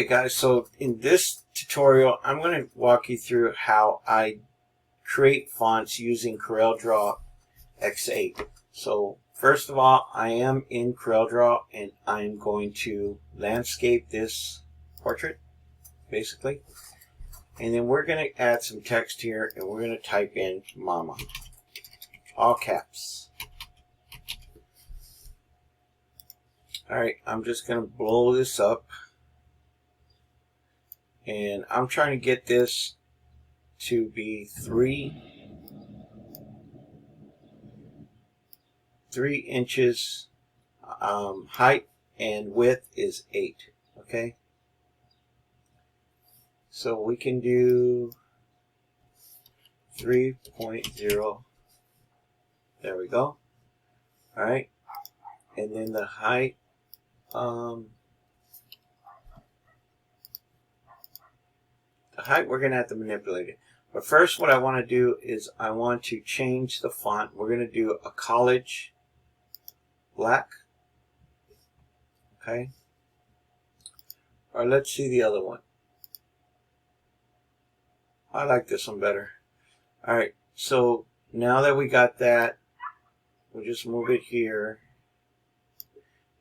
guys, so in this tutorial I'm going to walk you through how I create fonts using CorelDRAW X8. So first of all, I am in CorelDRAW and I'm going to landscape this portrait basically, and then we're going to add some text here and we're going to type in mama, all caps. Alright, I'm just going to blow this up. And I'm trying to get this to be 3 inches height, and width is 8. Okay, so we can do 3.0. There we go. All right, and then the height. The height, we're going to have to manipulate it. But first what I want to do is I want to change the font. We're going to do a college black. Okay. Or let's see the other one. I like this one better. Alright, so now that we got that, we'll just move it here.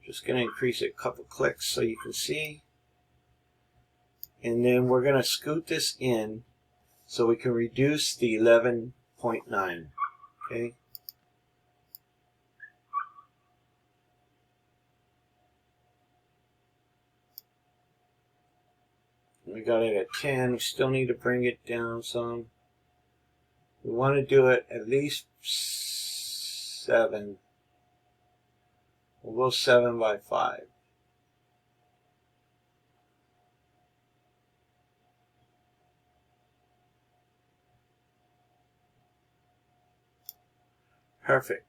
Just going to increase it a couple clicks so you can see. And then we're going to scoot this in so we can reduce the 11.9. Okay. We got it at 10. We still need to bring it down some. We want to do it at least 7. We'll go 7 by 5. Perfect.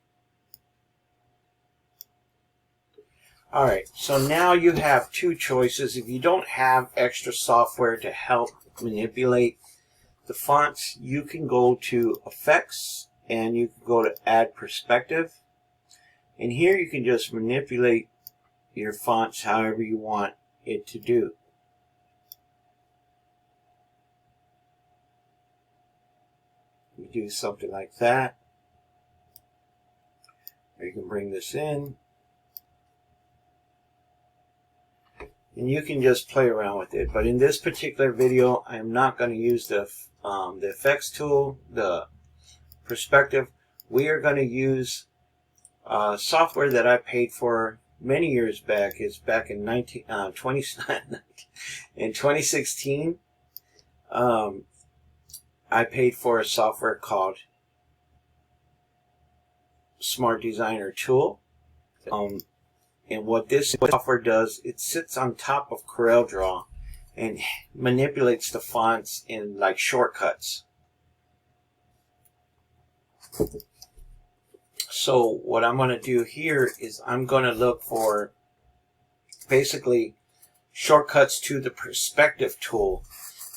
Alright, so now you have two choices. If you don't have extra software to help manipulate the fonts, you can go to Effects and you can go to Add Perspective. And here you can just manipulate your fonts however you want it to do. You do something like that. Or you can bring this in. And you can just play around with it. But in this particular video, I'm not going to use the effects tool, the perspective. We are going to use software that I paid for many years back. It's back in 2016. I paid for a software called Smart Designer Tool. And what this software does, it sits on top of CorelDRAW and manipulates the fonts in like shortcuts. So what I'm going to do here is I'm going to look for basically shortcuts to the perspective tool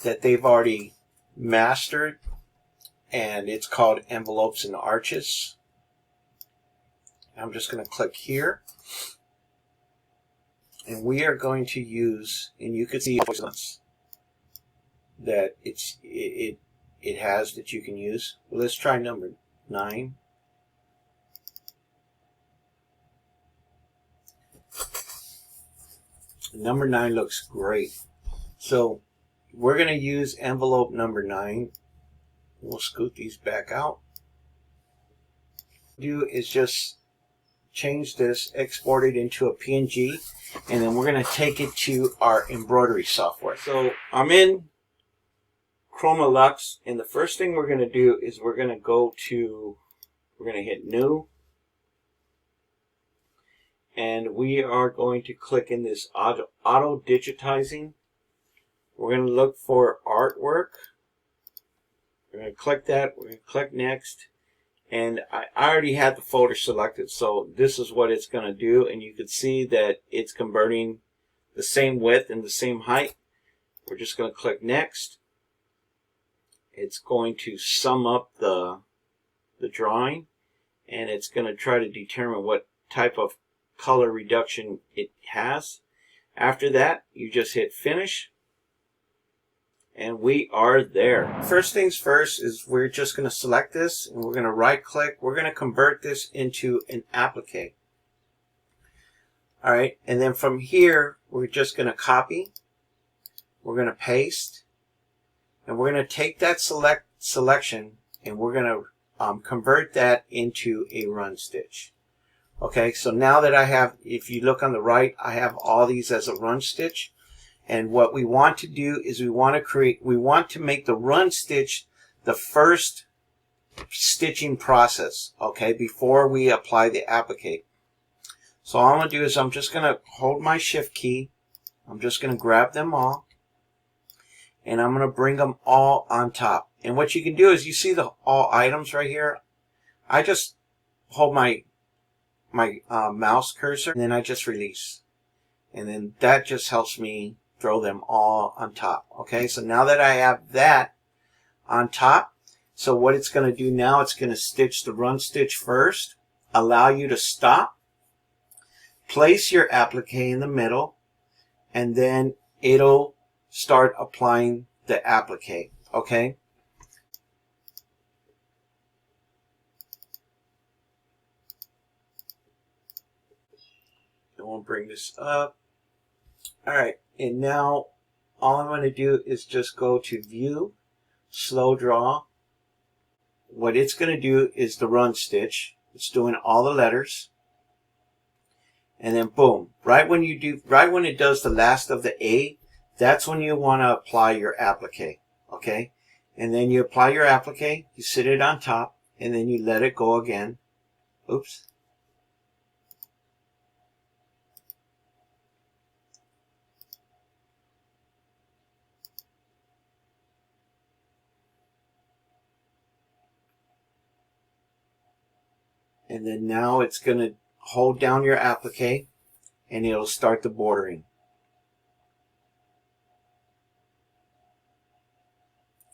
that they've already mastered, and it's called Envelopes and Arches. I'm just going to click here, and we are going to use, and you can see that it has that you can use. Well, let's try number 9. Number 9 looks great. So we're going to use envelope number 9. We'll scoot these back out. What we'll do is just change this, export it into a PNG, and then we're going to take it to our embroidery software. So I'm in Chroma Luxe, and the first thing we're going to do is we're going to hit New, and we are going to click in this auto digitizing. We're going to look for artwork. We're going to click that. We're going to click next. And I already had the folder selected, so this is what it's going to do. And you can see that it's converting the same width and the same height. We're just going to click next. It's going to sum up the drawing, and it's going to try to determine what type of color reduction it has. After that, you just hit finish, and we are there. First things first is we're just going to select this, and we're going to right click. We're going to convert this into an applique. All right, and then from here, we're just going to copy. We're going to paste, and we're going to take that selection, and we're going to convert that into a run stitch. Okay, so now that I have, if you look on the right, I have all these as a run stitch. And what we want to do is we want to make the run stitch the first stitching process, okay, before we apply the applique. So all I'm going to do is I'm just going to hold my shift key. I'm just going to grab them all, and I'm going to bring them all on top. And what you can do is, you see the all items right here. I just hold my mouse cursor, and then I just release, and then that just helps me throw them all on top. Okay, so now that I have that on top, so what it's going to do now, it's going to stitch the run stitch first, allow you to stop, place your applique in the middle, and then it'll start applying the applique. Okay, and we'll bring this up. All right, and now all I'm going to do is just go to View, Slow Draw. What it's going to do is the run stitch. It's doing all the letters, and then boom, right when it does the last of the A, that's when you want to apply your applique. Okay, and then you apply your applique, you sit it on top, and then you let it go again. Oops. And then now it's going to hold down your applique, and it'll start the bordering.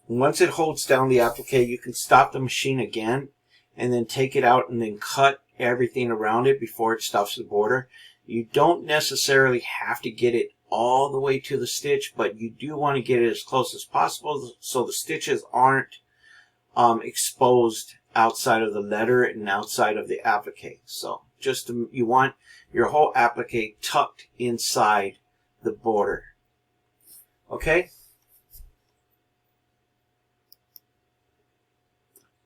Once it holds down the applique, you can stop the machine again, and then take it out and then cut everything around it before it stops the border. You don't necessarily have to get it all the way to the stitch, but you do want to get it as close as possible so the stitches aren't exposed outside of the letter and outside of the applique. So just you want your whole applique tucked inside the border. Okay,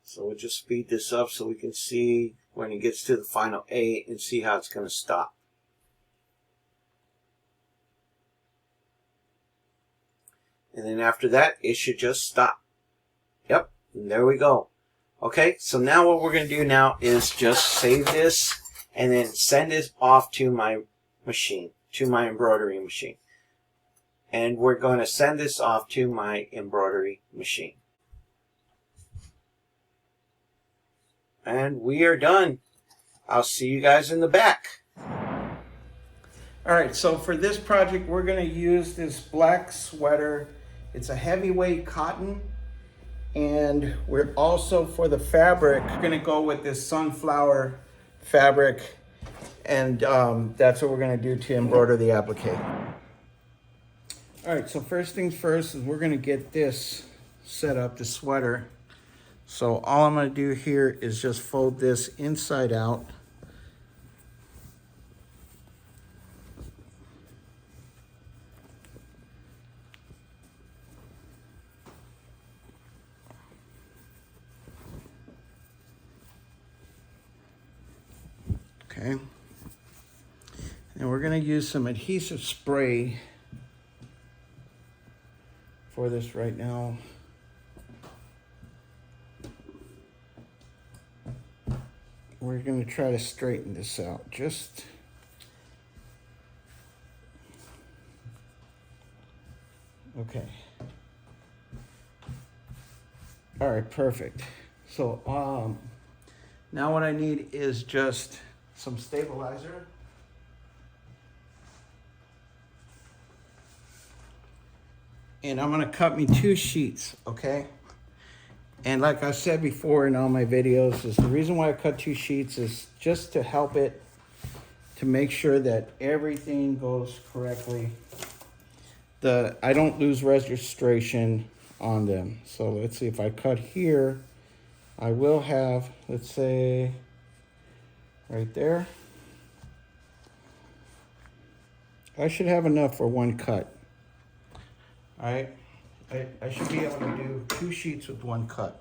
so we'll just speed this up so we can see when it gets to the final A and see how it's going to stop. And then after that, it should just stop. Yep, and there we go. Okay, so now what we're going to do now is just save this and then send it off to my machine, to my embroidery machine. And we're going to send this off to my embroidery machine. And we are done. I'll see you guys in the back. All right, so for this project, we're going to use this black sweater. It's a heavyweight cotton. And we're also, for the fabric, going to go with this sunflower fabric. And that's what we're going to do to embroider the applique. All right, so first things first is we're going to get this set up, the sweater. So all I'm going to do here is just fold this inside out. Okay, and we're going to use some adhesive spray for this right now. We're going to try to straighten this out. Just okay. All right, perfect. So now what I need is just some stabilizer. And I'm going to cut me 2 sheets, okay? And like I said before in all my videos, is the reason why I cut 2 sheets is just to help it to make sure that everything goes correctly. I don't lose registration on them. So let's see, if I cut here, I will have, let's say, right there. I should have enough for one cut. All right, I should be able to do 2 sheets with 1 cut.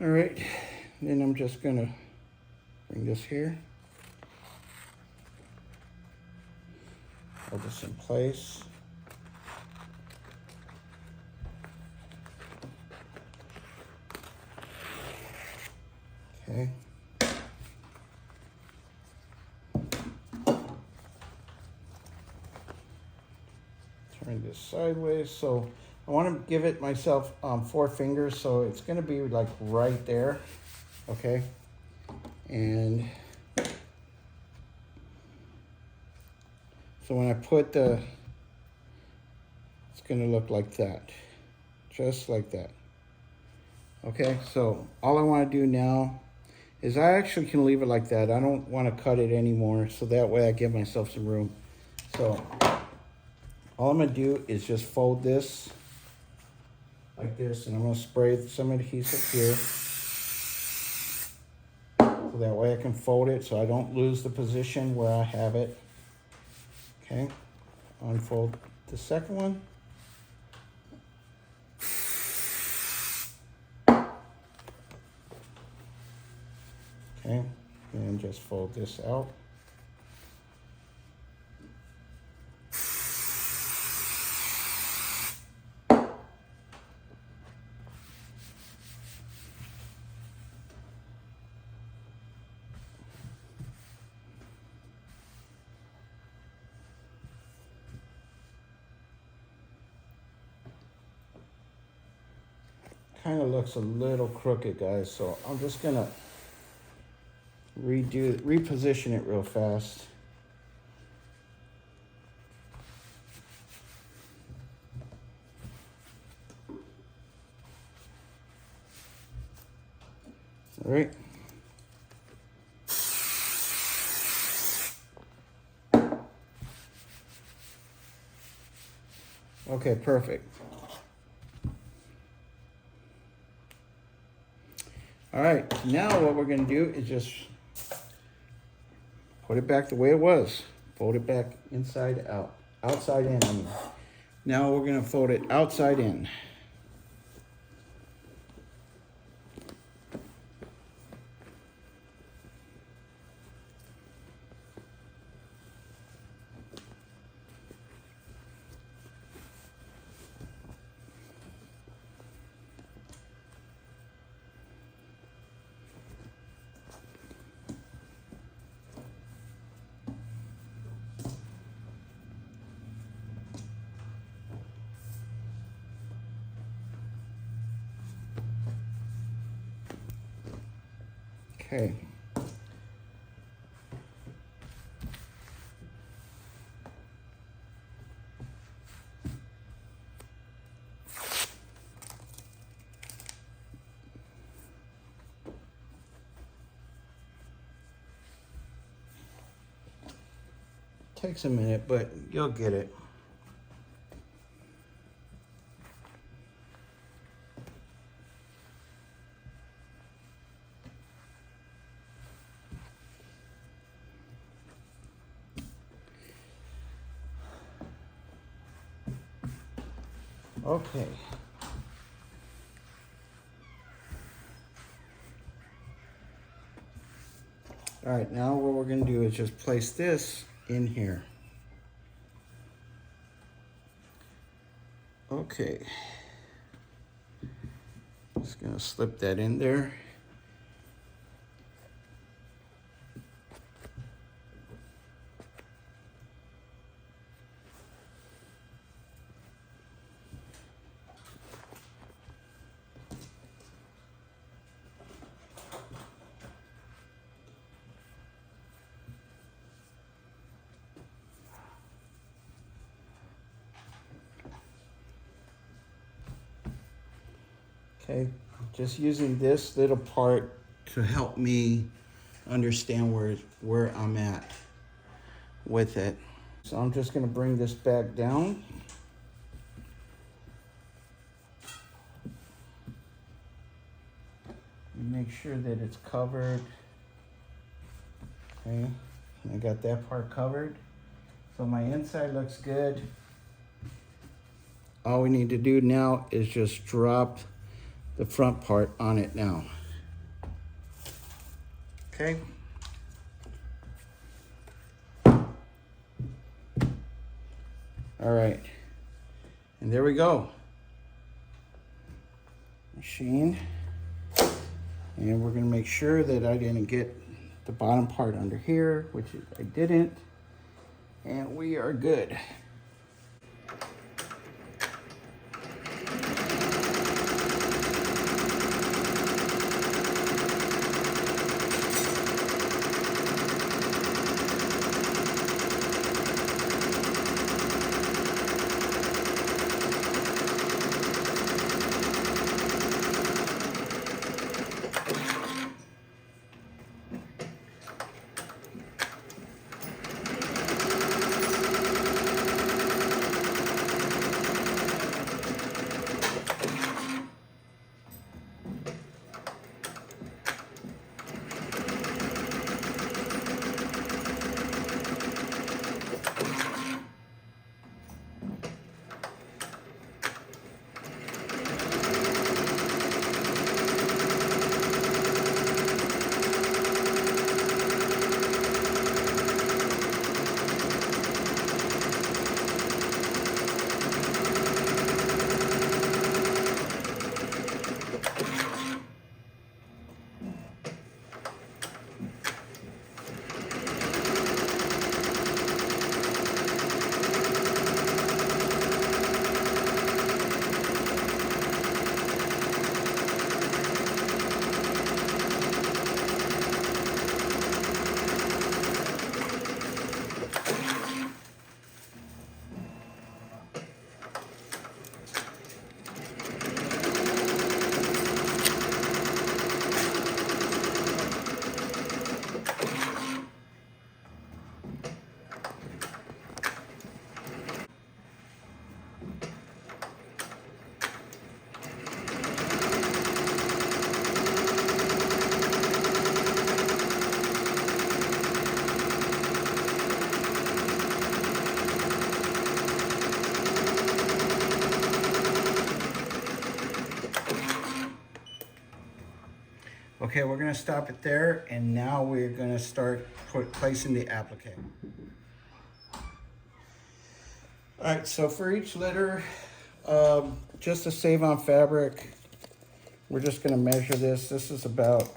All right, then I'm just gonna bring this here. Hold this in place. Okay. Turn this sideways. So I want to give it myself 4 fingers, so it's going to be like right there. Okay. And so when I put it's going to look like that. Just like that. Okay, so all I want to do now is I actually can leave it like that. I don't want to cut it anymore, so that way I give myself some room. So all I'm going to do is just fold this like this, and I'm going to spray some adhesive here. So that way I can fold it so I don't lose the position where I have it. Okay, unfold the second one. Okay, and just fold this out. Kind of looks a little crooked, guys, so I'm just gonna reposition it real fast. All right. Okay, perfect. All right, now what we're gonna do is just put it back the way it was. Fold it back inside out, outside in. I mean. Now we're gonna fold it outside in. Okay. Takes a minute, but you'll get it. Okay. All right, now what we're going to do is just place this in here. Okay. Just going to slip that in there. Okay, just using this little part to help me understand where I'm at with it. So I'm just gonna bring this back down. Make sure that it's covered. Okay, I got that part covered. So my inside looks good. All we need to do now is just drop the front part on it now. Okay. All right, and there we go. Machine. And we're gonna make sure that I didn't get the bottom part under here, which I didn't. And we are good. Okay, we're gonna stop it there, and now we're gonna start placing the applique. All right, so for each litter, just to save on fabric, we're just gonna measure this. This is about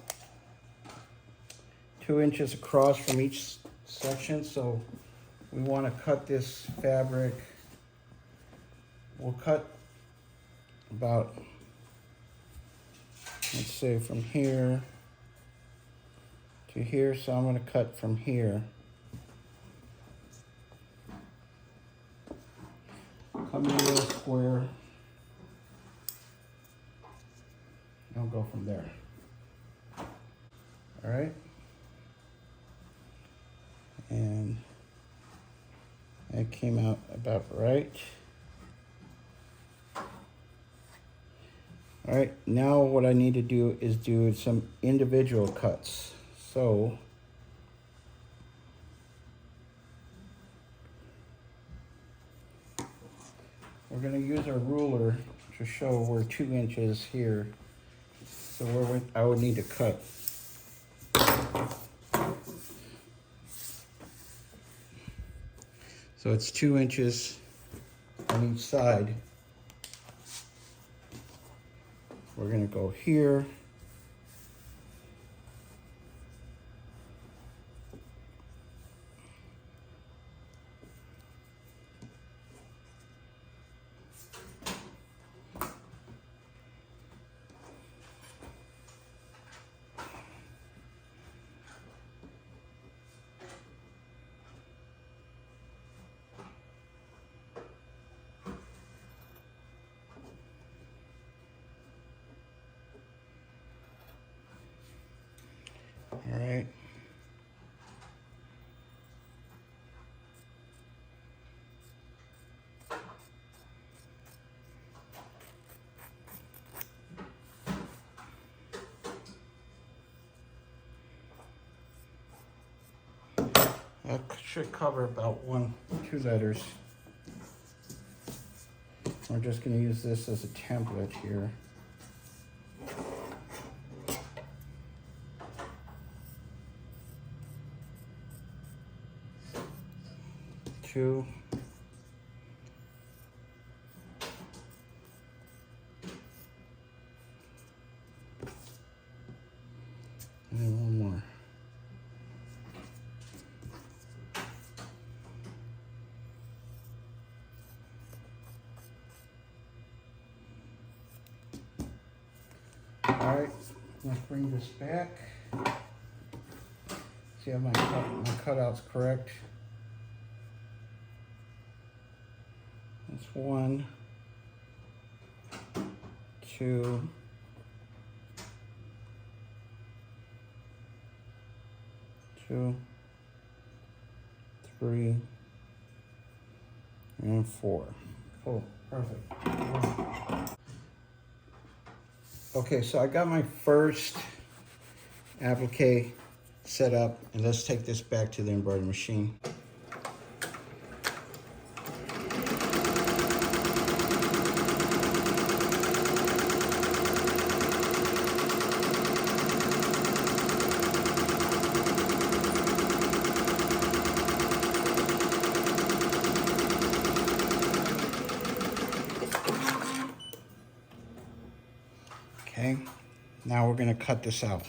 2 inches across from each section, so we wanna cut this fabric. We'll cut about, let's say from here to here, so I'm gonna cut from here. Come in a little square. I'll go from there. All right. And that came out about right. All right, now what I need to do is do some individual cuts. So we're gonna use our ruler to show we're 2 inches here. So where I would need to cut. So it's 2 inches on each side. We're gonna go here. All right. That should cover about 2 letters. We're just going to use this as a template here. Two. And then one more. All right, let's bring this back. See if my cutout's correct. That's 1, 2, 3, and 4. Cool, perfect. Okay, so I got my first applique set up, and let's take this back to the embroidery machine. Okay, now we're gonna cut this out.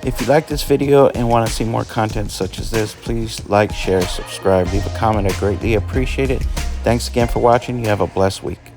If you like this video and want to see more content such as this, please like, share, subscribe, leave a comment. I greatly appreciate it. Thanks again for watching. You have a blessed week.